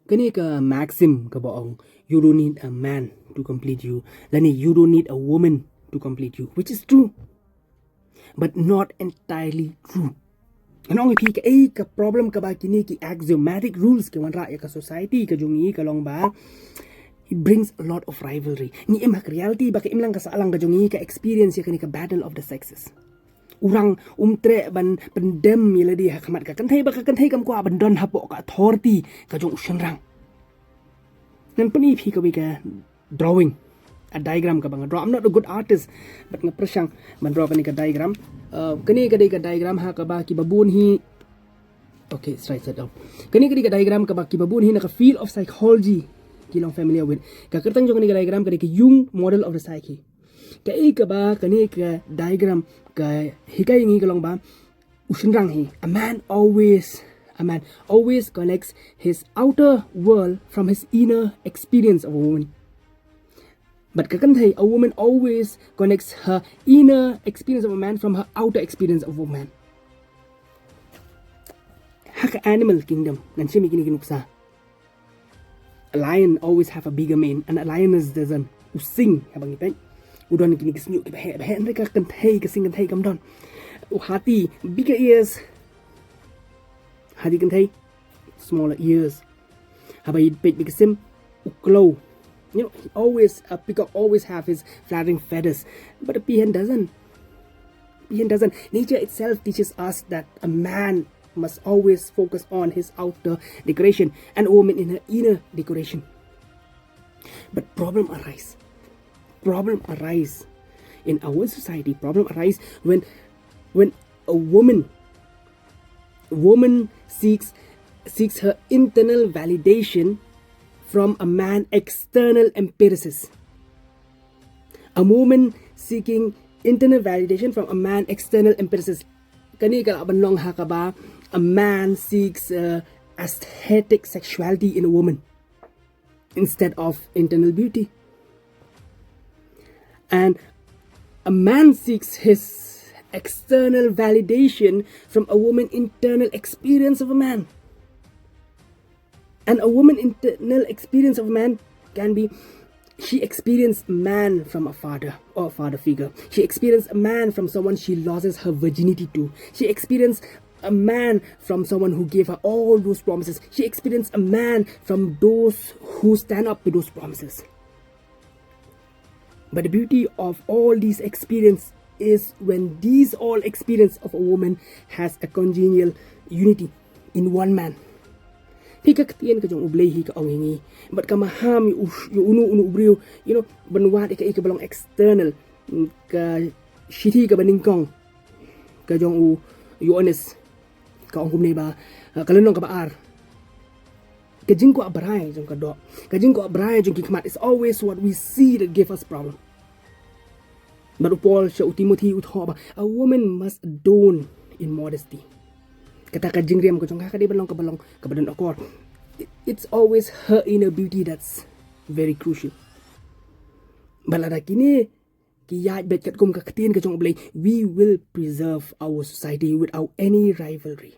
Kani ka maxim ka baong, you don't need a man to complete you. Lani, you don't need a woman to complete you, which is true, but not entirely true. Anong ipi ka problem ka ba kini ki axiomatic rules ke wan ra ka society ka jongi ka long ba. It brings a lot of rivalry. Ni hak reality ba ka lang kasaalang ka jongi ka experience ya kani ka battle of the sexes. Urang umtre ban pendem yela di hakamat ka kanthai ba ka kanthai kam kwa ban don hapo ka authority ka jong usyanrang. Nan pani phi ka ka drawing a diagram ka bang draw. I'm not a good artist but nga prasyang man draw ka ni ka diagram. Kani ka diagram ha ka ba ki babun hi. Okay, it's right side down. Kani ka diagram ka ba ki babun hi naka field of psychology kilong familiar with. Ka kertang jong kani ka diagram ka Jung model of the psyche. Kai ka ba kani ka diagram ka hikai ngi kalong ba usyanrang hi a man always connects his outer world from his inner experience of a woman. But kakanthai a woman always connects her inner experience of a man from her outer experience of a man. Haka animal kingdom nan shemi kini kinuksa. A lion always have a bigger mane and a lioness doesn't. Using habang ipay. Udon kini kisnyo kibahe Henry ka kanthai kasing kanthai kamdon. Hati bigger ears. Hati kanthai smaller ears. Habay pek bikasim uklow. You know, a peacock always have his flattering feathers, but a peahen doesn't. Nature itself teaches us that a man must always focus on his outer decoration and a woman in her inner decoration. But problem arise in our society. Problem arise when a woman seeks her internal validation from a man external empiricist. A woman seeking internal validation from a man external empiricist. Kani ka banlong ha ka ba a man seeks aesthetic sexuality in a woman instead of internal beauty. And a man seeks his external validation from a woman internal experience of a man. And a woman internal experience of a man can be she experienced a man from a father or a father figure. She experienced a man from someone she loses her virginity to. She experienced a man from someone who gave her all those promises. She experienced a man from those who stand up to those promises. But the beauty of all these experiences is when these all experience of a woman has a congenial unity in one man. Pika katian ka jong ublay hi ka ongingi. But ka maham yu unu ubriw. You know, banwad ika balong external. Ka shiti ka baningkong. Ka jong yu honest. Ka ongkum ne ba. Kalanong ka baar. Ka jing ko abray jong ka do. Ka jing ko abray jong kikmat. It's always what we see that give us problem. But upol siya Timothy utho ba. A woman must adorn in modesty. Kata ka jingriyam ko jong kakadi balong kabadon akor. It's always her inner beauty that's very crucial. Balada kini kiyat bet kat kum kakatin ka jong oblay, we will preserve our society without any rivalry.